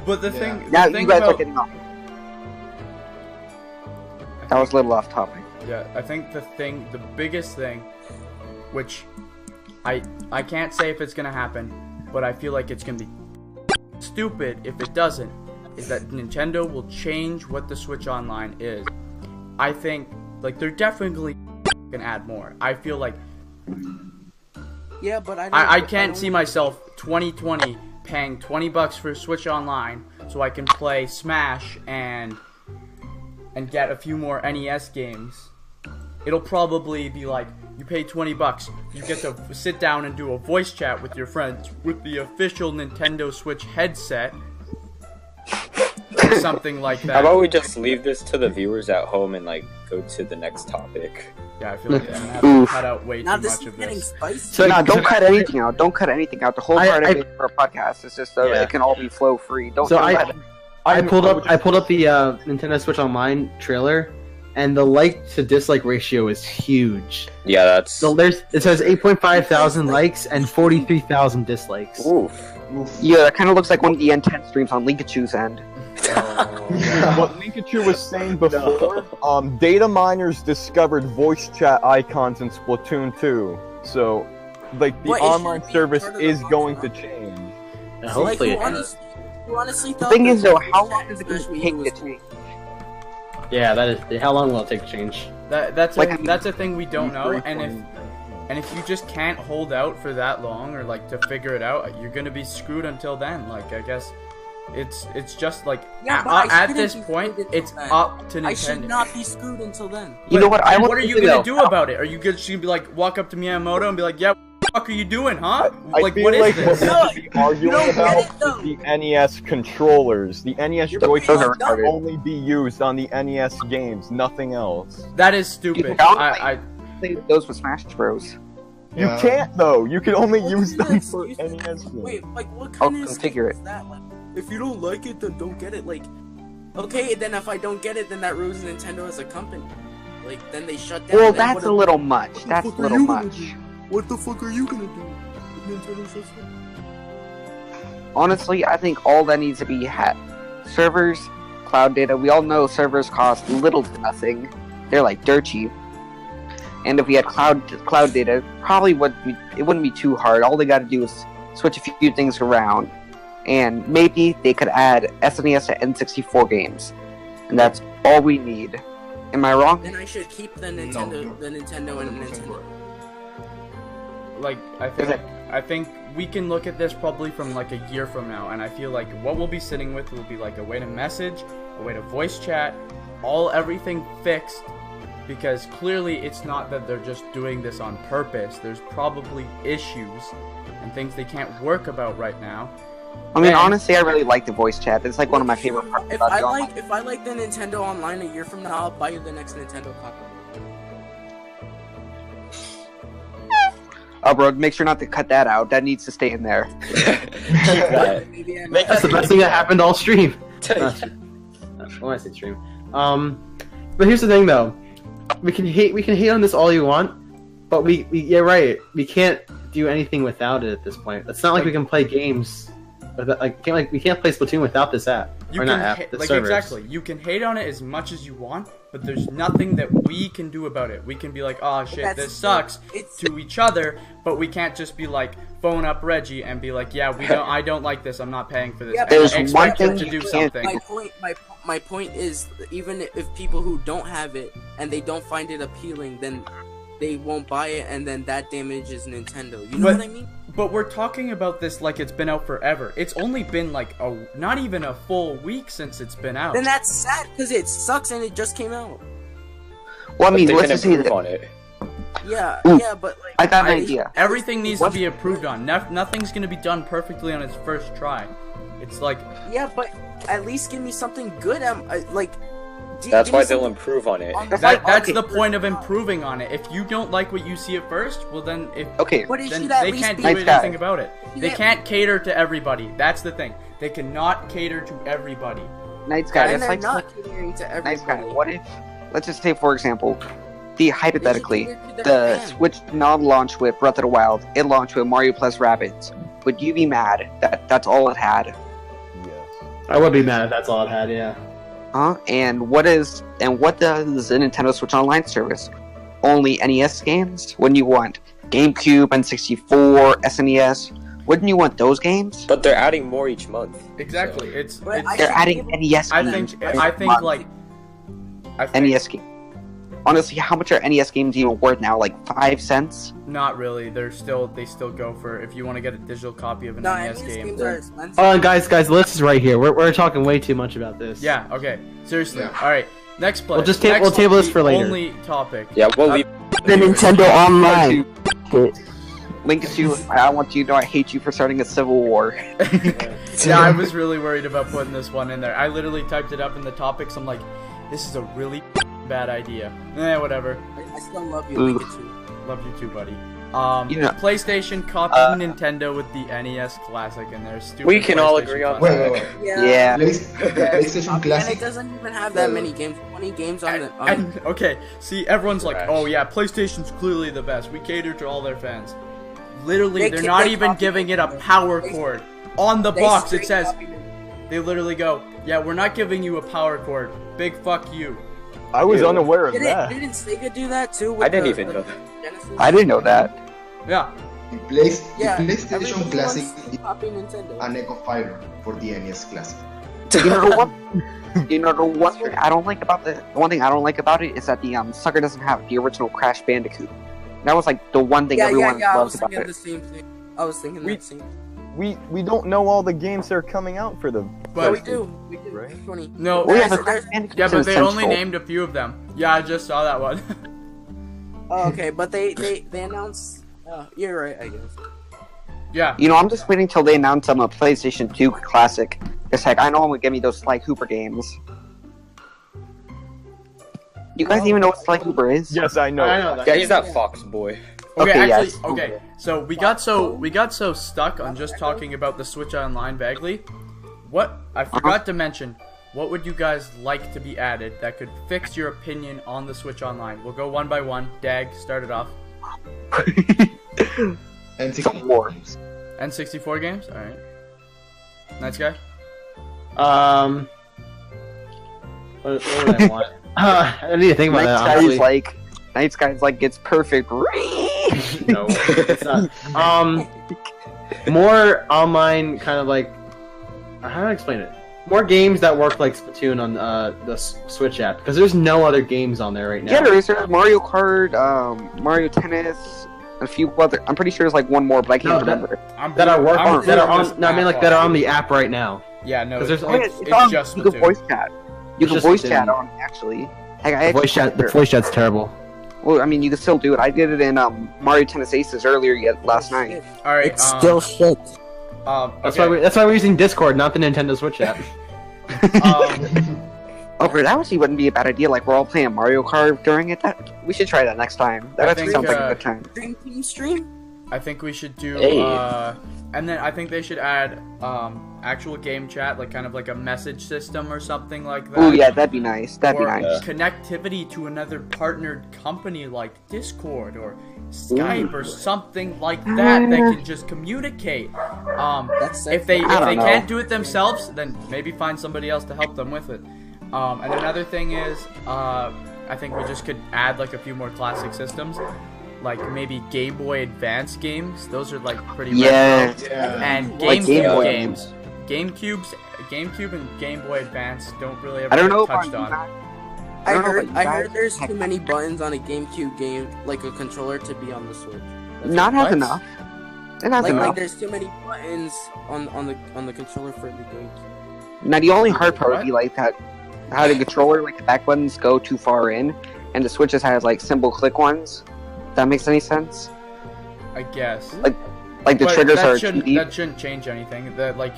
But the thing, Now the thing you guys about, are getting off. That was a little off topic. yeah, I think the biggest thing, which I can't say if it's gonna happen, but I feel like it's gonna be stupid if it doesn't, is that Nintendo will change what the Switch Online is. I think, like, they're definitely gonna add more. I feel like Yeah, but I can't see myself 2020 paying $20 for Switch Online so I can play Smash and get a few more NES games. It'll probably be like, you pay $20, you get to sit down and do a voice chat with your friends with the official Nintendo Switch headset. Or something like that. How about we just leave this to the viewers at home and like go to the next topic? Yeah, I feel like I'm gonna have to cut out way Now too this much is of getting this. spicy. So no, don't cut anything out. Don't cut anything out. The whole part of it for a podcast is just so Yeah. it can all be flow free. Don't. So don't I cut it. pulled up the Nintendo Switch Online trailer, and the like to dislike ratio is huge. Yeah, that's. So it says 8.5 thousand likes and 43,000 dislikes. Oof. Yeah, that kind of looks like one of the N10 streams on Linkachu's end. What Linkachu was saying before, data miners discovered voice chat icons in Splatoon 2. So, like, the What, it online should be service part of the is going to function, change. And Like, hopefully, who honestly The thought thing that is, though, voice how chat long is it going especially to take was to change? yeah, that is. How long will it take to change? That's Like, that's a thing we don't know, and if you just can't hold out for that long or like to figure it out, you're gonna be screwed until then. Like, I guess it's just like Yeah, but I at shouldn't this be point, screwed until it's then. up to Nintendo. I should not be screwed until then. You know what? I And want what are to you say, gonna though, do about it? Are you just gonna be like walk up to Miyamoto and be like, "Yeah, what the fuck are you doing, huh? I Like, feel what is like this?" we're going to be arguing don't about get it, though. is the NES controllers. The NES You're joysticks being can retarded. only be used on the NES games, nothing else. That is stupid. You found I Play those with Smash Bros. You Yeah. can't though. You can only What use is them this? for You- NES games. Wait, like what I'll kind of configure excuse is that? Like, if you don't like it, then don't get it. Like, okay, then if I don't get it, then that ruins Nintendo as a company. Like, then they shut down. Well, then that's what a if- little much. what the That's a fuck are little you gonna much. do? What the fuck are you gonna do? If Nintendo shuts down? Honestly, I think all that needs to be servers, cloud data. We all know servers cost little to nothing. They're like dirt cheap. And if we had cloud data, probably it wouldn't be too hard. All they got to do is switch a few things around, and maybe they could add SNES to N64 games, and that's all we need. Am I wrong? Then I should keep the Nintendo, No. the Nintendo and Nintendo. like I think we can look at this probably from like a year from now, and I feel like what we'll be sitting with will be like a way to message, a way to voice chat, everything fixed, because clearly it's not that they're just doing this on purpose. There's probably issues and things they can't work about right now. I mean, And- honestly, I really like the voice chat. It's like one of my favorite parts If about I the online. like the Nintendo Online a year from now, I'll buy you the next Nintendo copy. Oh, bro, make sure not to cut that out. That needs to stay in there. Keep that. Maybe I Make That's the best thing that happened all stream. When I say stream. But here's the thing though. We can hate on this all you want, but yeah, right. We can't do anything without it at this point. It's not like we can play games without, we can't play Splatoon without this app. You or can not app, the like servers. exactly. You can hate on it as much as you want, but there's nothing that we can do about it. We can be like, "Oh shit, That's- this sucks" it's- to each other, but we can't just be like phone up Reggie and be like, "Yeah, I don't like this. I'm not paying for this." Yeah, and there's expect one him thing to do you can't something. My point is, even if people who don't have it and they don't find it appealing, then they won't buy it, and then that damages Nintendo. You know But- what I mean? But we're talking about this like it's been out forever. It's only been like not even a full week since it's been out. Then that's sad because it sucks and it just came out. Well, I mean, They let's can just say improve that. on it. Yeah, Ooh, yeah, but like I got an I- idea. Everything needs What? to be improved on. Nothing's gonna be done perfectly on its first try. It's like Yeah, but at least give me something good. That's why they'll improve on it. that's okay. the point of improving on it. If you don't like what you see at first, well then Okay, But it then should at they least can't be do Nice guy. anything about it. They Yeah. can't cater to everybody. That's the thing. They cannot cater to everybody. nice guy. and It's they're like not catering to nice guy. everybody. let's just say, for example, hypothetically, They should cater to the their fans. Switch did not launch with Breath of the Wild. It launched with Mario plus Rabbids. Would you be mad that that's all it had? Yes. I would be mad if that's all it had. Yeah. Huh? And what does the Nintendo Switch Online service? Only NES games? Wouldn't you want GameCube, N64, SNES? Wouldn't you want those games? But they're adding more each month. Exactly. So- It's But I it's They're adding NES I games. think every I think month. like I think NES games. Honestly, how much are NES games even worth now? Like 5 cents? not really. They still go for if you want to get a digital copy of an No, NES NES game. games are expensive. Oh, and guys, the list is right here. We're talking way too much about this. Yeah. Okay. Seriously. Yeah. All right. Next play. We'll just we'll table this for later. Only topic. Yeah, we'll leave. The Nintendo Online. Link, I want you to know I hate you for starting a civil war. Yeah, I was really worried about putting this one in there. I literally typed it up in the topics. I'm like, this is a really bad idea. Whatever. I still love you, Ooh. Pikachu. Love you too, buddy. Yeah. PlayStation copied Nintendo with the NES Classic and their stupid. We can all PlayStation agree on Classic. Wait. Yeah. PlayStation And Classic. it doesn't even have that many games. 20 games on the. And okay, see, everyone's like, Trash. "Oh yeah, PlayStation's clearly the best. We cater to all their fans." Literally, They they're ca- not they even copy- giving it a power cord. On the box, it says straight they literally go, "Yeah, we're not giving you a power cord. Big fuck you." I was Ew. unaware of Didn't, that. didn't Sega do that too? With I didn't the- even the know that. Genesis? I didn't know that. Yeah, The Yeah, PlayStation everyone Classic wants is to copy Nintendo. an Echo Fighter for the NES Classic. You know the one. You know the one thing I don't like about the one thing I don't like about it is that the sucker doesn't have the original Crash Bandicoot. That was like the one thing Yeah, everyone I was loved about thinking it. the same thing. I was thinking We- that same. We don't know all the games that are coming out for the. but Yeah, we do. We do. Right. 20. no, Oh yeah, the There's- Crash Bandicoot. yeah, but they only Central. named a few of them. Yeah, I just saw that one. Oh, okay, but they announced. You're right, I guess. Yeah, You know, I'm just waiting till they announce a PlayStation 2 Classic. It's like I know I'm gonna give me those Sly Cooper games. You guys even know what Sly Cooper is? Yes, I know. I know that. Yeah, he's that fox boy. Okay, Okay, actually, yes. okay. So we got so stuck on just talking about the Switch Online vaguely. What I forgot to mention. What would you guys like to be added that could fix your opinion on the Switch Online? We'll go one by one. DAGG, start it off. And Some more. N64 games. All right. Nice guy. What would I want? I need to think about that. Honestly. Night Sky's like it's perfect. No, it's not. More online kind of like how do I explain it? More games that work like Splatoon on the Switch app because there's no other games on there right now. Yeah, there is. There's Mario Kart, Mario Tennis, a few other. I'm pretty sure there's like one more, but I can't No, that- remember. that are working. I'm That are booting this on. No, I mean like app that are off. on the app right now. Yeah, no, 'Cause there's Oh, yeah, it's on- just you can Splatoon. voice chat. You It's can just voice Splatoon. chat on it, actually. Heck, I The voice actually- chat. The voice chat's terrible. Well, I mean, you can still do it. I did it in Mario Tennis Aces earlier last night. All right. It's still shit. That's okay. why we're using Discord, not the Nintendo Switch app. Oh, but that actually wouldn't be a bad idea. Like we're all playing Mario Kart during it. We should try that next time. That I actually think, sounds like a good time. Dream Team stream? I think we should do, Hey. and then I think they should add actual game chat, like kind of like a message system or something like that. Oh yeah, that'd be nice. That'd be or nice. connectivity to another partnered company like Discord or Skype or something like that can just communicate. That's If they I don't know. can't do it themselves, then maybe find somebody else to help them with it. And another thing is, I think we just could add like a few more classic systems, like maybe Game Boy Advance games. Those are like pretty Yeah. retro. Yeah. And Like GameCube Game Boy games. GameCube and Game Boy Advance don't really ever I don't get know touched about on. you guys. I don't know heard, about you I guys. heard there's too many buttons on a GameCube game, like a controller, to be on the Switch. Not What? have enough. It has Like enough. there's too many buttons on the controller for the GameCube. Now the only hard part would What? be like that how the controller, like the back buttons go too far in, and the Switch just has like symbol click ones. If that makes any sense? I guess. Like the But triggers that are shouldn't, too deep. that shouldn't change anything. That like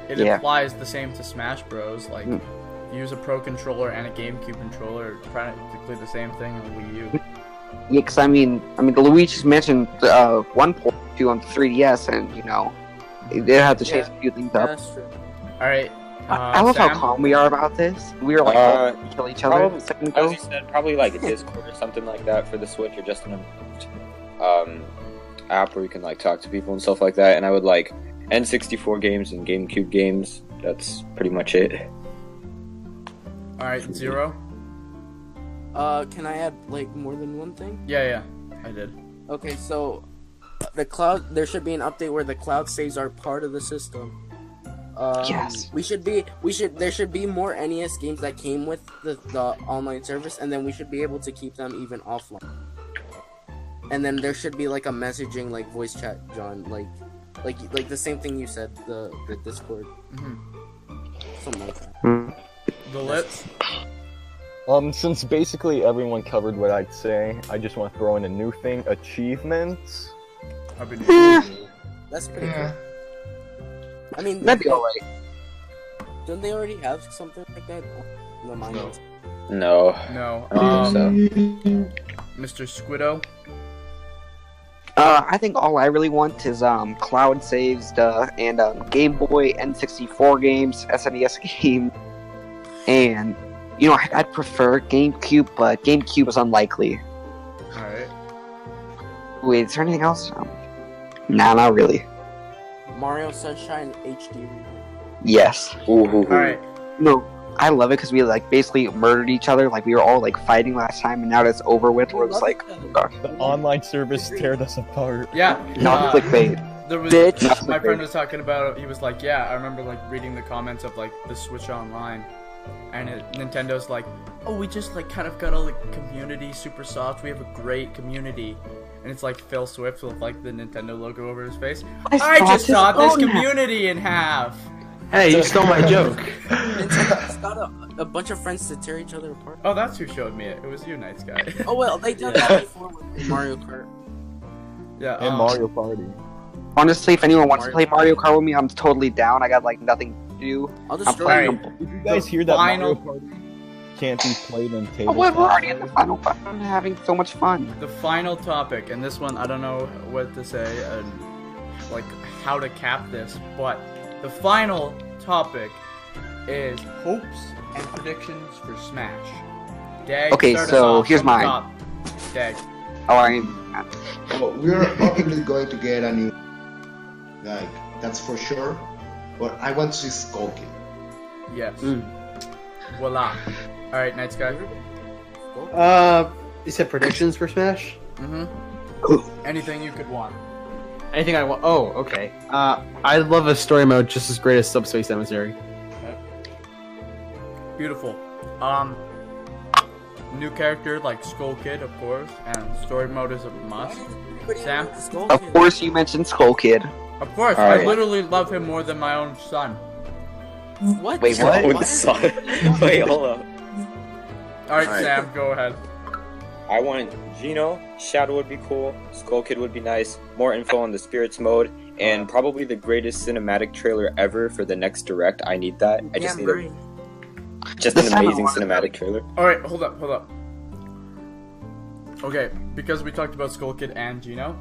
it Yeah. applies the same to Smash Bros. Like Mm. if you use a Pro controller and a GameCube controller, practically the same thing on Wii U. Yeah, because I mean, the Luigi's mentioned 1.2 on the 3DS, and you know, they have to change a few things Yeah, up. that's true. All right, I love Sam? how calm we are about this. We are like Uh, kill each other. Probably, a second as ago. you said, probably like a Discord or something like that for the Switch, or just an app where you can like talk to people and stuff like that. And I would like N64 games and GameCube games. That's pretty much it. Alright, Zero? Can I add like more than one thing? Yeah, I did. Okay, so the cloud. There should be an update where the cloud saves are part of the system. Yes. There should be more NES games that came with the online service, and then we should be able to keep them even offline. And then there should be like a messaging, like voice chat, John, like the same thing you said, the Discord, something like that. The Lips? Since basically everyone covered what I'd say, I just want to throw in a new thing: achievements. Happy New Year. That's pretty Yeah. cool. I mean, That'd be alright. don't they already have something like that? No, mine No. is. No. No. I don't think so. Mr. Squiddo? I think all I really want is cloud saves and Game Boy, N64 games, SNES game, and I'd prefer GameCube, but GameCube is unlikely. Alright. Wait, is there anything else? Nah, not really. Mario Sunshine HD. Yes. Alright. No, I love it because we like basically murdered each other. Like we were all like fighting last time, and now that's over with. We're just like, oh gosh, The online service teared us apart. Yeah. not clickbait. There was Bitch. my friend was talking about. He was like, "Yeah, I remember like reading the comments of like the Switch Online, and Nintendo's like, oh, we just like kind of got all the community super soft. We have a great community." And it's like Phil Swift with like the Nintendo logo over his face. I just sawed this community in half. Hey, you stole my joke. Nintendo's got a bunch of friends to tear each other apart. Oh, that's who showed me it. It was you, nice guy. Oh well, they did that before with Mario Kart. Yeah. And Mario Party. Honestly, if anyone wants to play Mario Kart with me, I'm totally down. I got like nothing to do. I'll I'm destroy playing. Alright. you. Did you guys hear that final- Mario Party can't be played on Oh, table? we're already in the final part. I'm having so much fun. The final topic, and this one I don't know what to say and like how to cap this, but the final topic is hopes and predictions for Smash. Dag, Okay, start us so off here's from the mine. top. Dag. Oh, Well, we're obviously going to get a new, like, that's for sure. But I want to see Skull Kid. Yes. Voila. All right, night sky. You said predictions for Smash? Anything you could want. Anything I want? Oh, okay. I love a story mode just as great as Subspace Emissary. Beautiful. New character like Skull Kid, of course, and story mode is a must. Sam? of course you mentioned Skull Kid. Of course, All right. I literally love him more than my own son. What? Wait, what? With the sun. Wait, hold up. Alright, Alright. Sam, go ahead. I want Gino, Shadow would be cool, Skull Kid would be nice, more info on the Spirits mode, and probably the greatest cinematic trailer ever for the next Direct. I need that. I just need just an amazing cinematic trailer. Alright, hold up. Okay, because we talked about Skull Kid and Gino,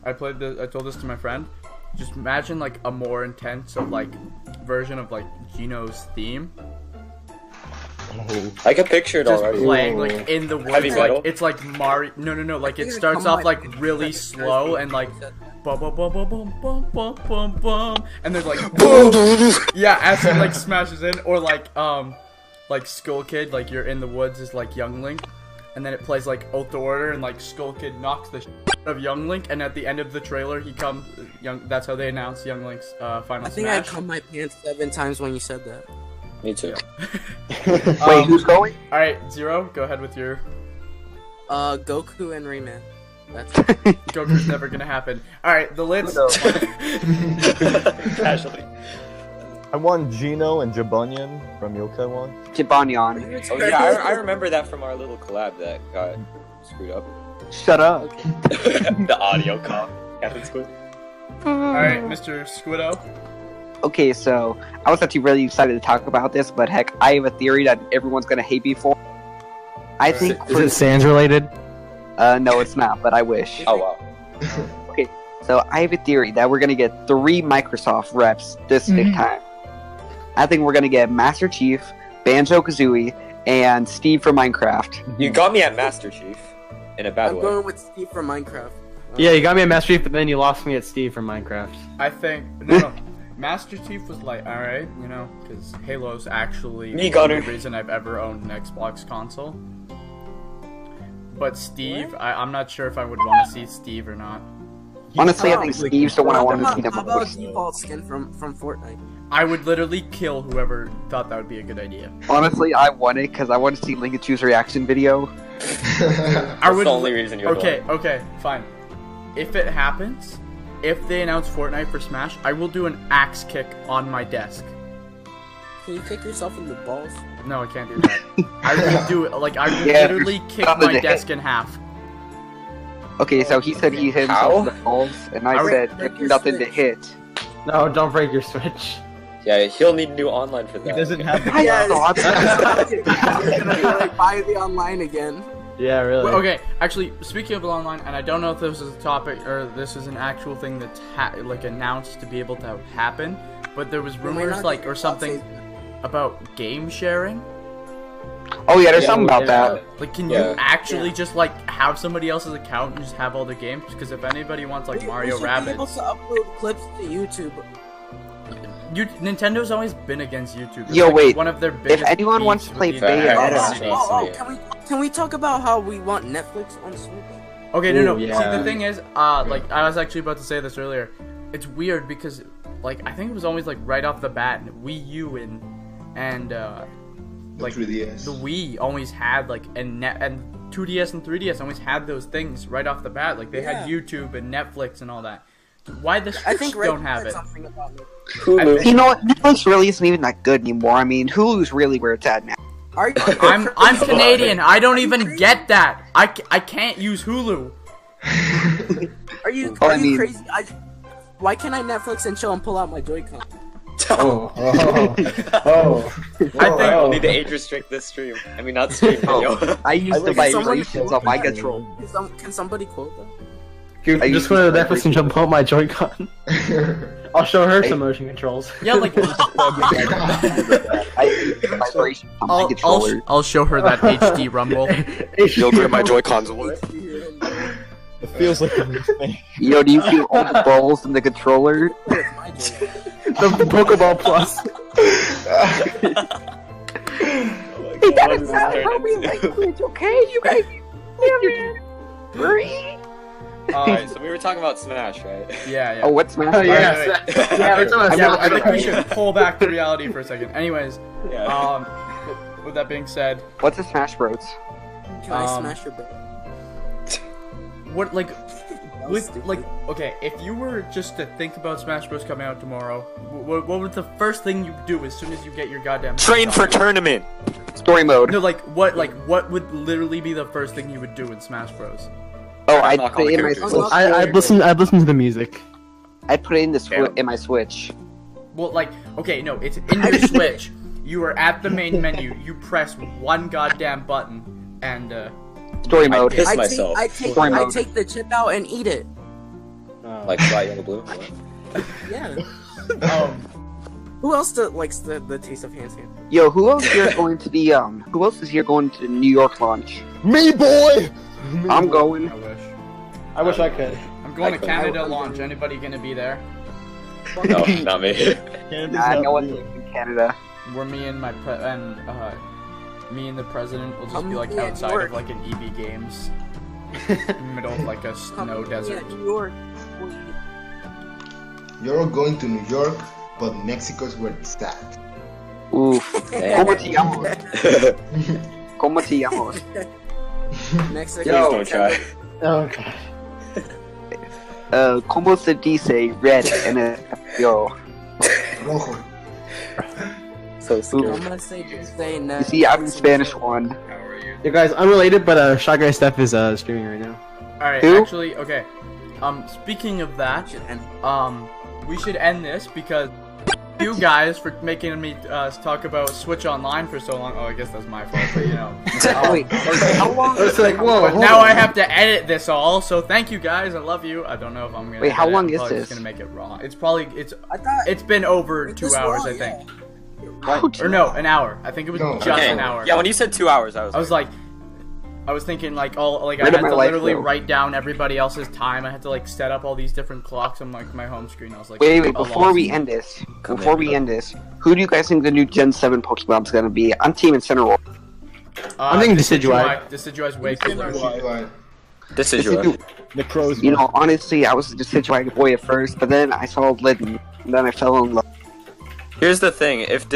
I told this to my friend. Just imagine like a more intense version of like Gino's theme. I can picture it Just already. playing like in the woods, Heavy metal? like it's like Mario. No. Like it starts off like really slow and like bum bum bum bum bum bum bum bum bum, and then like boom. Yeah, as it like smashes in, or like Skull Kid, like you're in the woods is like Young Link, and then it plays like Ultra Order, and like Skull Kid knocks the shit of Young Link, and at the end of the trailer he comes That's how they announce Young Link's final I think I smash. cum my pants 7 times when you said that. Me too. Wait, who's going? All right, Zero, go ahead with your. Goku and Rayman. That's Goku's never gonna happen. All right, the lids. Casually. I want Gino and Jabunyan from Yokai One. Jibanyan. Oh yeah, I remember that from our little collab that got screwed up. Shut up. The audio comp. Captain Squid. All right, Mr. Squiddo. Okay, so I was actually really excited to talk about this, but heck, I have a theory that everyone's gonna hate me for. I think Is it Sans related? no, it's not, but I wish. Oh wow. So I have a theory that we're gonna get 3 Microsoft reps this big time. I think we're gonna get Master Chief, Banjo-Kazooie, and Steve from Minecraft. You got me at Master Chief in a bad I'm way. going with Steve from Minecraft. Yeah, you got me at Master Chief, but then you lost me at Steve from Minecraft. I think no. Master Chief was like, alright, you know, because Halo's actually Me, the only Gunner. reason I've ever owned an Xbox console. But Steve, I'm not sure if I would want to see Steve or not. Honestly, I think Steve's the one I want to see the How about most. default skin from Fortnite? I would literally kill whoever thought that would be a good idea. Honestly, I want it because I want to see Linkachu's reaction video. That's the only reason you would Okay, okay, fine. If it happens, if they announce Fortnite for Smash, I will do an axe kick on my desk. Can you kick yourself in the balls? No, I can't do that. I will do it. Like I will Yeah, literally kick something my to desk in half. Okay, so he said he hit How? himself in the balls, and I said Break your nothing to Switch. hit. No, don't break your Switch. Yeah, he'll need new online for that. He doesn't have the I thought It's gonna be like buy the online again. Yeah, really. Well, okay, actually, speaking of online, and I don't know if this is a topic or this is an actual thing that's like announced to be able to happen, but there was rumors like or something about game sharing. Oh yeah, there's Yeah, something about yeah. that. Like, can Yeah. you actually just like have somebody else's account and just have all the games? Because if anybody wants like Mario we should be able Rabbids, to upload clips to YouTube. Nintendo's always been against YouTube. It's Yo, like wait, one of their biggest anyone beefs wants to with play the Bayonetta. internet. Can we talk about how we want Netflix on Switch? Okay, no. Ooh, See, yeah. the thing is, like I was actually about to say this earlier. It's weird because, like, I think it was always like right off the bat, Wii U and like the 3DS. Wii always had like and 2DS and 3DS always had those things right off the bat. Like they had YouTube and Netflix and all that. Why the I Switch think don't Ray have said it? something about it. Hulu. You know what? Netflix really isn't even that good anymore. I mean, Hulu's really where it's at now. Are you? I'm Canadian. I don't even get that. I can't use Hulu. Are you Oh, I mean- crazy? Why can't I Netflix and chill and pull out my Joy-Con? Oh. I I think don't need to age restrict this stream. I mean, not stream video. I use the like someone- vibrations of my control. Can somebody quote them? Dude, I I'm use just going to the Netflix and jump out my Joy-Con. I'll show her some motion controls. yeah, like I use the vibrations of my controller. I'll show her that HD rumble. You'll get my Joy-Cons away. It feels like a new thing. Yo, do you feel all the balls in the controller? The Pokeball Plus. Hey, that is not how we language, okay? You guys Alright, so we were talking about Smash, right? Yeah. Oh, what's Smash? Oh, Alright, yes. wait. Yeah, we're talking Yeah, about I think we Smash. should pull back to reality for a second. Anyways, Yeah. with that being said, What's a Smash Bros? Can I Um, smash your butt? what like That was with stupid. like okay, if you were just to think about Smash Bros coming out tomorrow, what would the first thing you do as soon as you get your goddamn Train for console? tournament. Story mode. No, like what would literally be the first thing you would do in Smash Bros? Oh, I'm I'd not put it in my complicated. Switch. I'd listen to the music. I'd put it in the in my Switch. Well, like okay, no, it's in your Switch. You are at the main menu. You press one goddamn button, and Story mode. piss I myself. Story mode. take the chip out and eat it. Like fly yellow blue. Yeah. um, Who else likes the taste of hand sand? Yo, who else here is going to the Who else is here going to the New York launch? Me, boy! I'm going. I wish I could. I'm going to I could- Canada I'm launch. going. Anybody gonna be there? No, not me. Nah, no one's in Canada. Where me and me and the president will just I'm be like in outside York. of like an EV Games, in the middle of like a snow desert. Yeah, New York. You're going to New York, but Mexico's where it's at. Oof. ¿Cómo te llamas? ¿Cómo te llamas? Mexico. Please don't try. Oh god. ¿Cómo se dice red en yo? Rojo. So I'm scary. gonna say no. You see, I'm in Spanish one. Yeah, guys, unrelated, but Shy Guy Steph is streaming right now. All right, Who? actually, okay. Speaking of that, we should end this because you guys for making me talk about Switch Online for so long. Oh, I guess that's my fault, but you know. Wait, how long? It's like, whoa. But hold now on. I have to edit this all, so thank you guys. I love you. I don't know if I'm gonna. Wait, how edit. long I'm is probably this? Just gonna make it raw. It's probably I thought it's been over it's 2 this hours, long, I think. Or no, an hour. I think it was just an hour. Yeah, when you said 2 hours, I was like, I was thinking like I had Rid of to my life, literally though. write down everybody else's time. I had to like set up all these different clocks on like my home screen. I was like, Wait, a before lot. we end this, who do you guys think the new Gen 7 Pokemon's gonna be? I'm team Incineroar. I'm thinking Decidueye. Decidueye's way cooler. Decidueye. Necrozma. You know, honestly, I was a Decidueye boy at first, but then I saw Litten, and then I fell in love. Here's the thing: if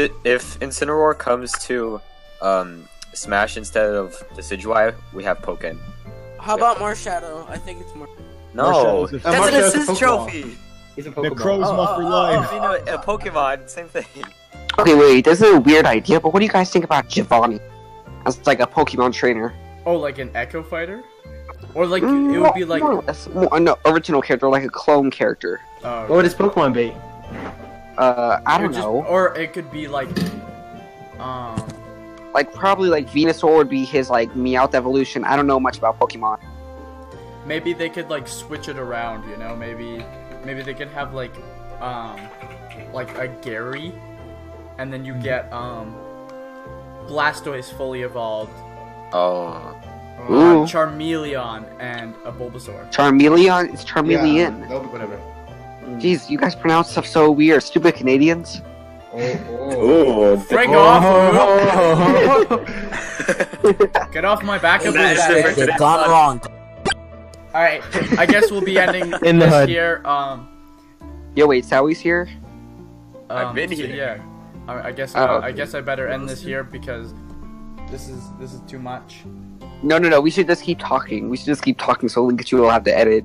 Incineroar comes to Smash instead of Decidueye, we have Pokken. How about Marshadow? I think it's more. No, Marshall's that's an Marshall's a assist Pokeball. trophy. He's a Pokemon. Necrozma for life. You know, a Pokemon, same thing. Okay, wait, this is a weird idea, but what do you guys think about Giovanni as like a Pokemon trainer? Oh, like an Echo Fighter, or like it would be like more or less, no, original character, like a clone character. oh, What would his Pokemon be? I don't just- know. or it could be like Like probably like Venusaur would be his like Meowth evolution. I don't know much about Pokemon. maybe they could like switch it around. You know, maybe they could have like a Gary, and then you get Blastoise fully evolved, Oh, Ooh. Charmeleon, and a Bulbasaur. Charmeleon? It's Charmeleon. Yeah, that'll be whatever. Jeez, you guys pronounce stuff so weird. Stupid Canadians. ooh, Break off! Get off my back of Nice. this. They've gone wrong. All right, I guess we'll be ending In the this hood. here. Yo, wait, Sowie's here? I've been so, here. yeah, I guess Oh. I guess I better end this here because this is too much. No, we should just keep talking. We should just keep talking so Linkachu will have to edit.